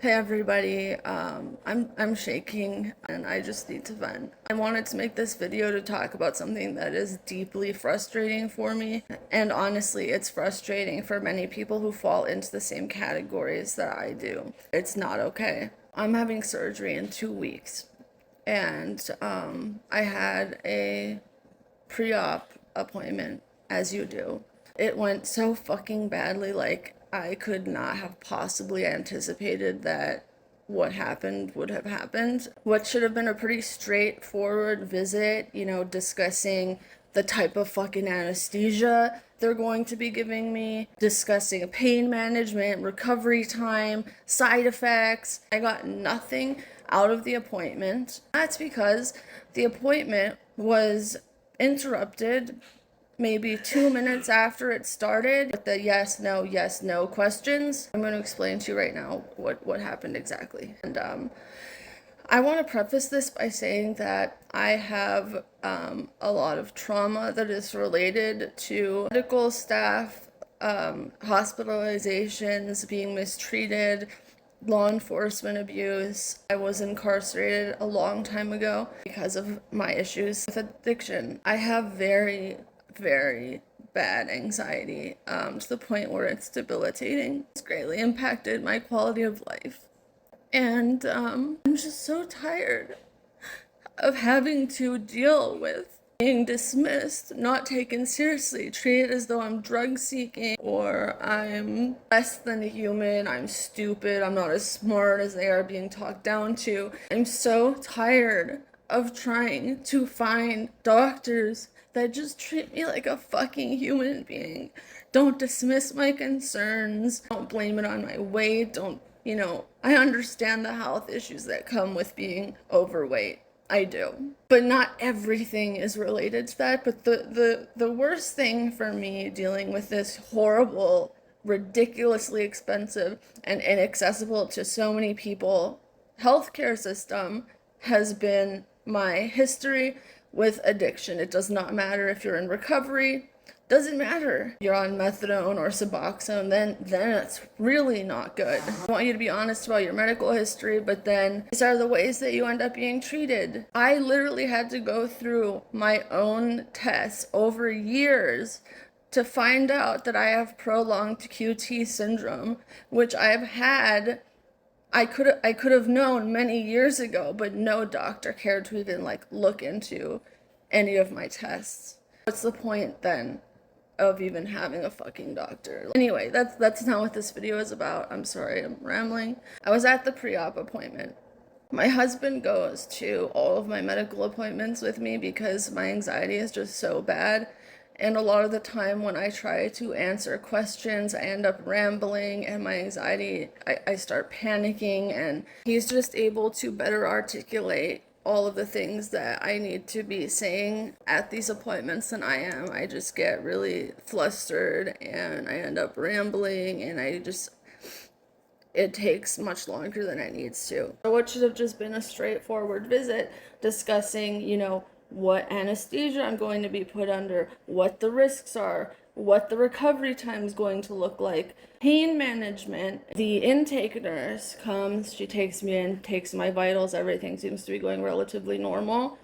Hey everybody, I'm shaking and I just need to vent. I wanted to make this video to talk about something that is deeply frustrating for me, and honestly it's frustrating for many people who fall into the same categories that I do. It's not okay. I'm having surgery in 2 weeks, and I had a pre-op appointment, as you do. It went so fucking badly, like I could not have possibly anticipated that what happened would have happened. What should have been a pretty straightforward visit, discussing the type of fucking anesthesia they're going to be giving me, discussing pain management, recovery time, side effects. I got nothing out of the appointment. That's because the appointment was interrupted maybe 2 minutes after it started with the yes, no questions. I'm going to explain to you right now what happened exactly. And I want to preface this by saying that I have a lot of trauma that is related to medical staff, hospitalizations, being mistreated, law enforcement abuse. I was incarcerated a long time ago because of my issues with addiction. I have very bad anxiety to the point where it's debilitating. It's greatly impacted my quality of life. And I'm just so tired of having to deal with being dismissed, not taken seriously, treated as though I'm drug seeking or I'm less than human, I'm stupid, I'm not as smart as they are being talked down to. I'm so tired of trying to find doctors that just treat me like a fucking human being. Don't dismiss my concerns. Don't blame it on my weight. I understand the health issues that come with being overweight. I do. But not everything is related to that. But the worst thing for me dealing with this horrible, ridiculously expensive, and inaccessible to so many people healthcare system has been my history with addiction. It does not matter if you're in recovery. Doesn't matter. You're on methadone or Suboxone, then it's really not good. I want you to be honest about your medical history, but then these are the ways that you end up being treated. I literally had to go through my own tests over years to find out that I have prolonged QT syndrome, which I've had. I could have known many years ago, but no doctor cared to even look into any of my tests. What's the point then of even having a fucking doctor? Anyway, that's not what this video is about. I'm sorry, I'm rambling. I was at the pre-op appointment. My husband goes to all of my medical appointments with me because my anxiety is just so bad. And a lot of the time when I try to answer questions, I end up rambling, and my anxiety, I start panicking, and he's just able to better articulate all of the things that I need to be saying at these appointments than I am. I just get really flustered and I end up rambling, and it takes much longer than it needs to. So what should have just been a straightforward visit discussing, what anesthesia I'm going to be put under, what the risks are, what the recovery time is going to look like, pain management. The intake nurse comes, she takes me in, takes my vitals, everything seems to be going relatively normal.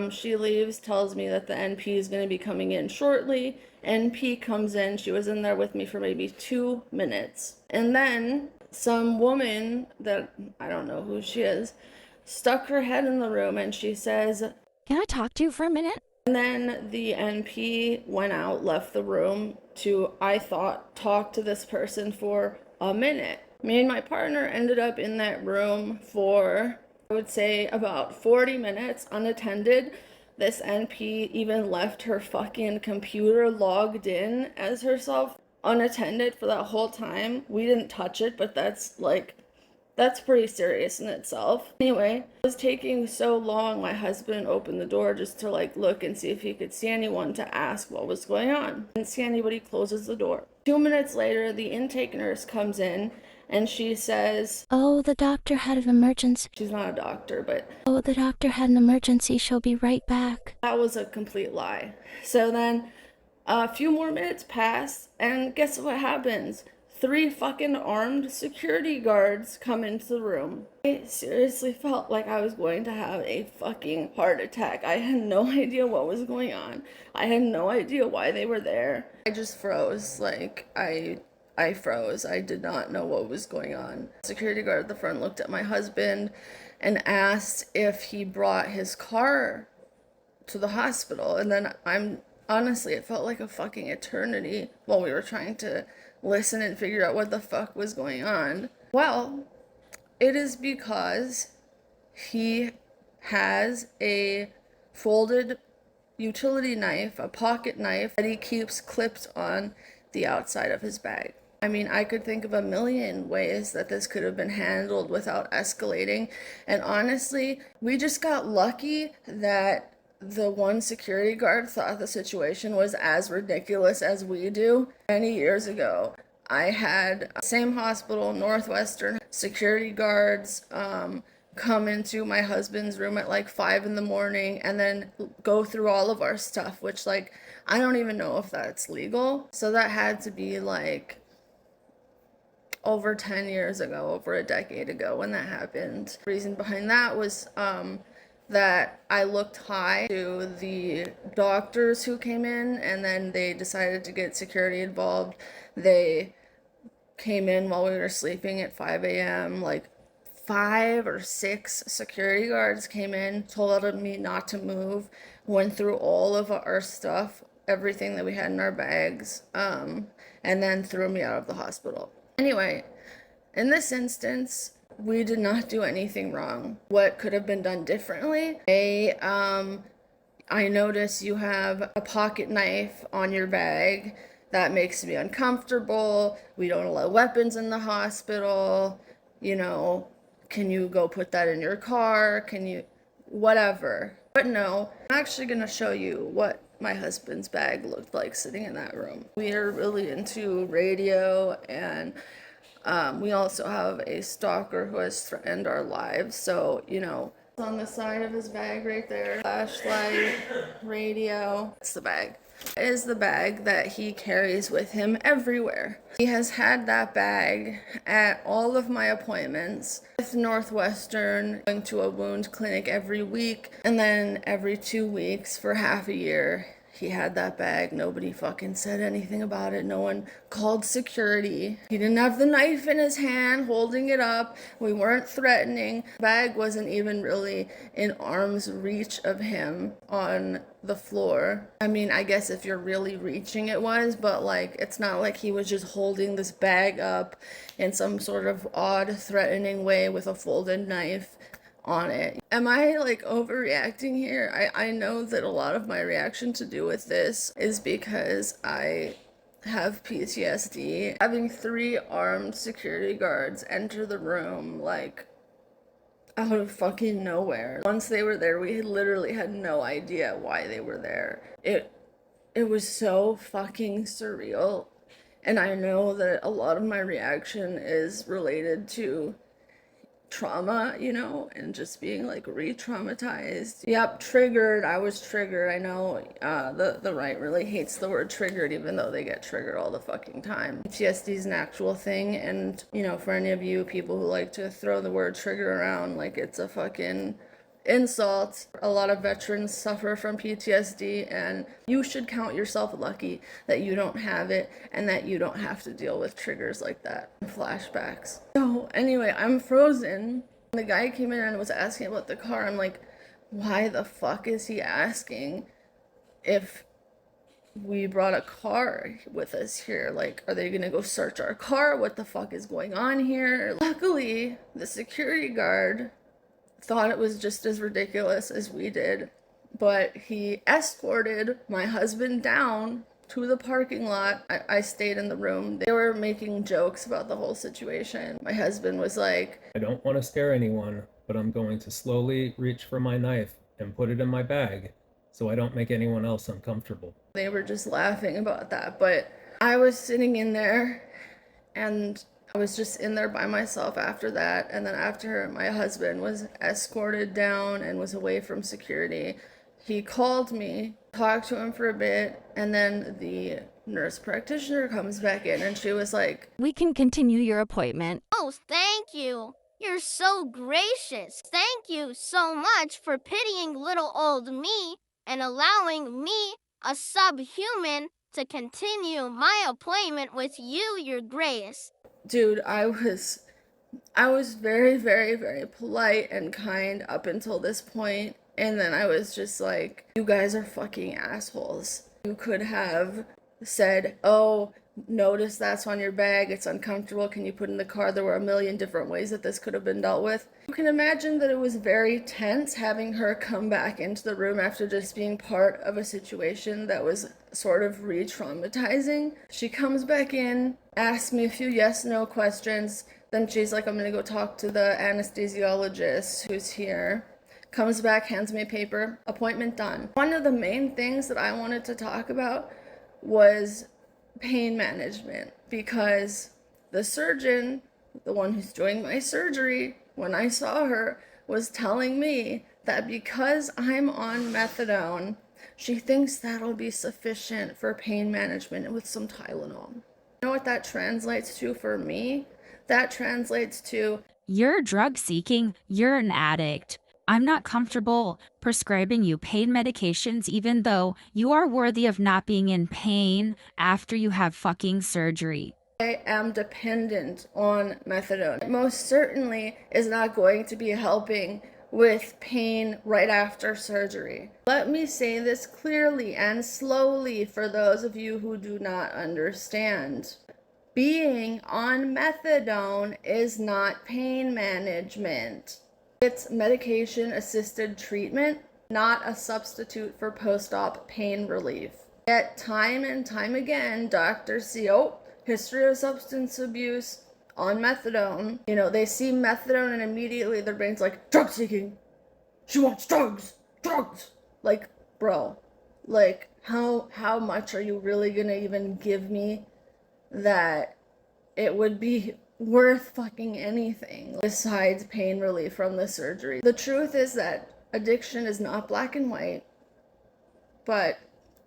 She leaves, tells me that the NP is going to be coming in shortly. NP comes in, she was in there with me for maybe 2 minutes. And then some woman that I don't know who she is stuck her head in the room and she says, "Can I talk to you for a minute?" And then the NP went out, left the room to, I thought, talk to this person for a minute. Me and my partner ended up in that room for, I would say, about 40 minutes unattended. This NP even left her fucking computer logged in as herself unattended for that whole time. We didn't touch it, but that's pretty serious in itself. Anyway, it was taking so long, my husband opened the door just to look and see if he could see anyone to ask what was going on. Didn't see anybody, closes the door. 2 minutes later, the intake nurse comes in and she says, "Oh, the doctor had an emergency." She's not a doctor, but "Oh, the doctor had an emergency. She'll be right back." that was a complete lie. So then a few more minutes pass, and guess what happens? 3 fucking armed security guards come into the room. I seriously felt like I was going to have a fucking heart attack. I had no idea what was going on. I had no idea why they were there. I just froze. Like, I froze. I did not know what was going on. Security guard at the front looked at my husband and asked if he brought his car to the hospital. And then honestly, it felt like a fucking eternity while we were trying to listen and figure out what the fuck was going on. Well, it is because he has a folded utility knife, a pocket knife, that he keeps clipped on the outside of his bag. I mean, I could think of a million ways that this could have been handled without escalating. And honestly, we just got lucky that the one security guard thought the situation was as ridiculous as we do. Many years ago, I had same hospital, Northwestern, security guards come into my husband's room at like 5 in the morning and then go through all of our stuff, which, like, I don't even know if that's legal. So that had to be like over 10 years ago, over a decade ago when that happened. The reason behind that was that I looked high to the doctors who came in, and then they decided to get security involved. They came in while we were sleeping at 5 a.m. Like 5 or 6 security guards came in, told me not to move, went through all of our stuff, everything that we had in our bags, and then threw me out of the hospital. Anyway, in this instance, we did not do anything wrong. What could have been done differently? I notice you have a pocket knife on your bag. That makes me uncomfortable. We don't allow weapons in the hospital. You know, can you go put that in your car? Can you, whatever. But no, I'm actually going to show you what my husband's bag looked like sitting in that room. We are really into radio, and we also have a stalker who has threatened our lives. So, you know, on the side of his bag right there, flashlight, radio. It's the bag. It is the bag that he carries with him everywhere. He has had that bag at all of my appointments with Northwestern, going to a wound clinic every week, and then every 2 weeks for half a year. He had that bag. Nobody fucking said anything about it. No one called security. He didn't have the knife in his hand, holding it up. We weren't threatening. The bag wasn't even really in arm's reach of him on the floor. I mean, I guess if you're really reaching, it was, but like, it's not like he was just holding this bag up in some sort of odd, threatening way with a folded knife on it. Am I like overreacting here? I know that a lot of my reaction to do with this is because I have PTSD. Having 3 armed security guards enter the room, like, out of fucking nowhere. Once they were there, we literally had no idea why they were there. It was so fucking surreal. And I know that a lot of my reaction is related to trauma, you know, and just being like re-traumatized. Yep, triggered. I was triggered. I know the right really hates the word triggered, even though they get triggered all the fucking time. PTSD is an actual thing, and you know, for any of you people who like to throw the word trigger around like it's a fucking insult, a lot of veterans suffer from PTSD, and you should count yourself lucky that you don't have it and that you don't have to deal with triggers like that, flashbacks. So anyway, I'm frozen. The guy came in and was asking about the car. I'm like, why the fuck is he asking if we brought a car with us here? Like, are they gonna go search our car? What the fuck is going on here? Luckily, the security guard thought it was just as ridiculous as we did, but he escorted my husband down to the parking lot. I stayed in the room. They were making jokes about the whole situation. My husband was like, I don't want to scare anyone, but I'm going to slowly reach for my knife and put it in my bag so I don't make anyone else uncomfortable. They were just laughing about that, but I was sitting in there, and I was just in there by myself after that. And then after my husband was escorted down and was away from security, he called me, talked to him for a bit, and then the nurse practitioner comes back in and she was like, We can continue your appointment. Oh, thank you. You're so gracious. Thank you so much for pitying little old me and allowing me, a subhuman, to continue my appointment with you, Your Grace. dude, I was very, very, very polite and kind up until this point, and then I was just like, you guys are fucking assholes. You could have said, oh, notice that's on your bag, it's uncomfortable, can you put it in the car? There were a million different ways that this could have been dealt with. You can imagine that it was very tense having her come back into the room after just being part of a situation that was sort of re-traumatizing. She comes back in, asks me a few yes-no questions, then she's like, I'm gonna go talk to the anesthesiologist who's here. Comes back, hands me a paper, appointment done. One of the main things that I wanted to talk about was pain management, because the surgeon, the one who's doing my surgery, when I saw her, was telling me that because I'm on methadone, she thinks that'll be sufficient for pain management with some Tylenol. You know what that translates to for me? That translates to, You're drug seeking, you're an addict. I'm not comfortable prescribing you pain medications even though you are worthy of not being in pain after you have fucking surgery. I am dependent on methadone. It most certainly is not going to be helping with pain right after surgery. Let me say this clearly and slowly for those of you who do not understand. Being on methadone is not pain management. It's medication-assisted treatment, not a substitute for post-op pain relief. Yet time and time again, doctors see, oh, history of substance abuse on methadone. You know, they see methadone and immediately their brain's like, drug seeking. She wants drugs. Like, bro, like, how much are you really gonna even give me that it would be worth fucking anything besides pain relief from the surgery? The truth is that addiction is not black and white, but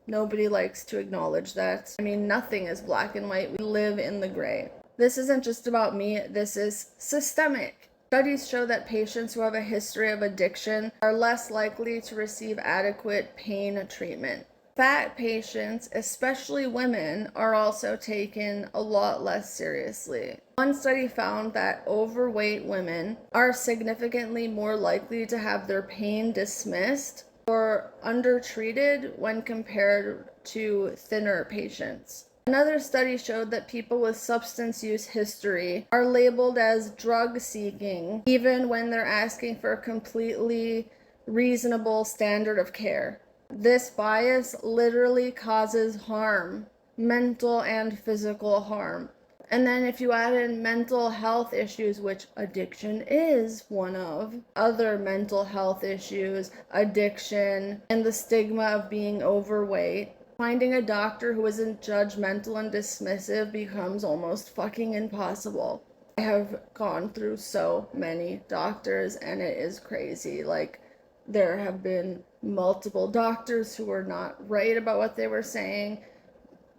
nobody likes to acknowledge that. I mean, nothing is black and white. We live in the gray. This isn't just about me, this is systemic. Studies show that patients who have a history of addiction are less likely to receive adequate pain treatment. Fat patients, especially women, are also taken a lot less seriously. One study found that overweight women are significantly more likely to have their pain dismissed or undertreated when compared to thinner patients. Another study showed that people with substance use history are labeled as drug seeking even when they're asking for a completely reasonable standard of care. This bias literally causes harm, mental and physical harm. And then if you add in mental health issues, which addiction is one of, other mental health issues, addiction, and the stigma of being overweight, finding a doctor who isn't judgmental and dismissive becomes almost fucking impossible. I have gone through so many doctors and it is crazy. Like, there have been multiple doctors who were not right about what they were saying.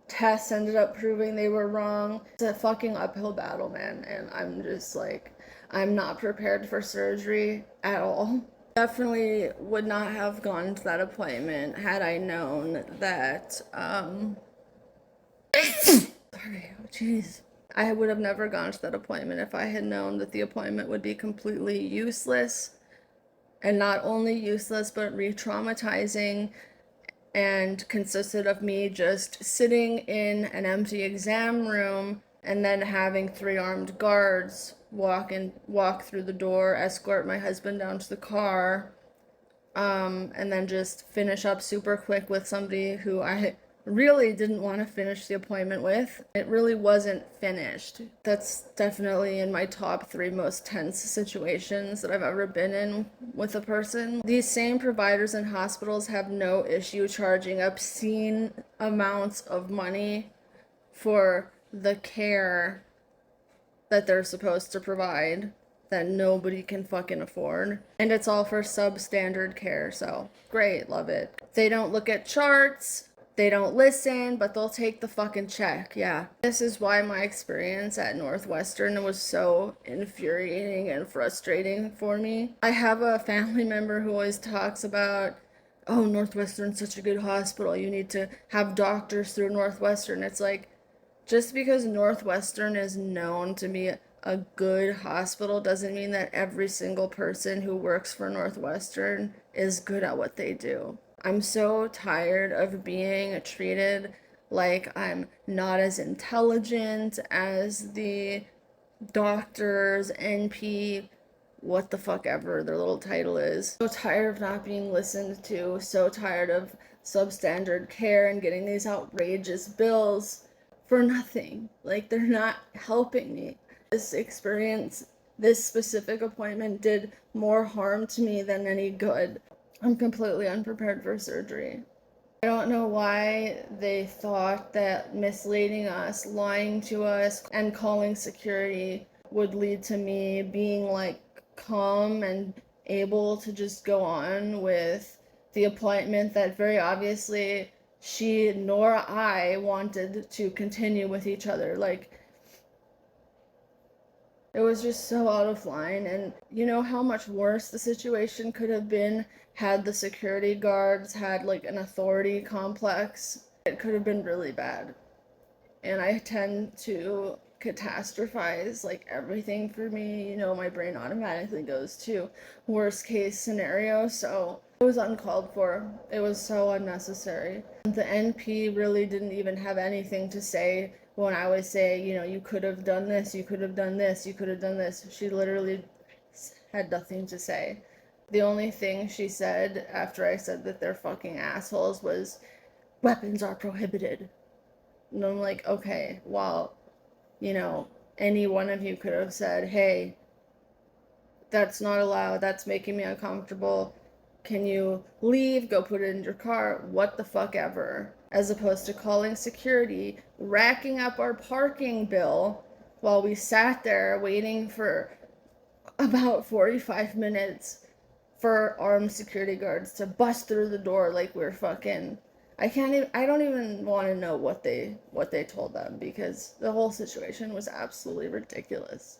Tests ended up proving they were wrong. It's a fucking uphill battle, man. And I'm just like, I'm not prepared for surgery at all. Definitely would not have gone to that appointment had I known that, sorry, oh jeez. I would have never gone to that appointment if I had known that the appointment would be completely useless. And not only useless, but re-traumatizing, and consisted of me just sitting in an empty exam room and then having 3 armed guards walk through the door, escort my husband down to the car, and then just finish up super quick with somebody who I really didn't want to finish the appointment with. It really wasn't finished. That's definitely in my top 3 most tense situations that I've ever been in with a person. These same providers and hospitals have no issue charging obscene amounts of money for the care that they're supposed to provide that nobody can fucking afford. And it's all for substandard care, so great, love it. They don't look at charts. They don't listen, but they'll take the fucking check. Yeah. This is why my experience at Northwestern was so infuriating and frustrating for me. I have a family member who always talks about, oh, Northwestern's such a good hospital. You need to have doctors through Northwestern. It's like, just because Northwestern is known to be a good hospital doesn't mean that every single person who works for Northwestern is good at what they do. I'm so tired of being treated like I'm not as intelligent as the doctors, NP, what the fuck ever their little title is. So tired of not being listened to, so tired of substandard care and getting these outrageous bills for nothing. Like, they're not helping me. This experience, this specific appointment did more harm to me than any good. I'm completely unprepared for surgery. I don't know why they thought that misleading us, lying to us, and calling security would lead to me being like calm and able to just go on with the appointment that very obviously she nor I wanted to continue with each other. Like, it was just so out of line, and you know how much worse the situation could have been had the security guards had like an authority complex. It could have been really bad. And I tend to catastrophize like everything for me. You know, my brain automatically goes to worst case scenario, so it was uncalled for. It was so unnecessary. The NP really didn't even have anything to say when I would say, you know, you could have done this, you could have done this, you could have done this. She literally had nothing to say. The only thing she said after I said that they're fucking assholes was, weapons are prohibited. And I'm like, okay, well, you know, any one of you could have said, hey, that's not allowed, that's making me uncomfortable. Can you leave, go put it in your car, what the fuck ever. As opposed to calling security, racking up our parking bill while we sat there waiting for about 45 minutes for armed security guards to bust through the door like we're fucking. I don't even want to know what they told them, because the whole situation was absolutely ridiculous.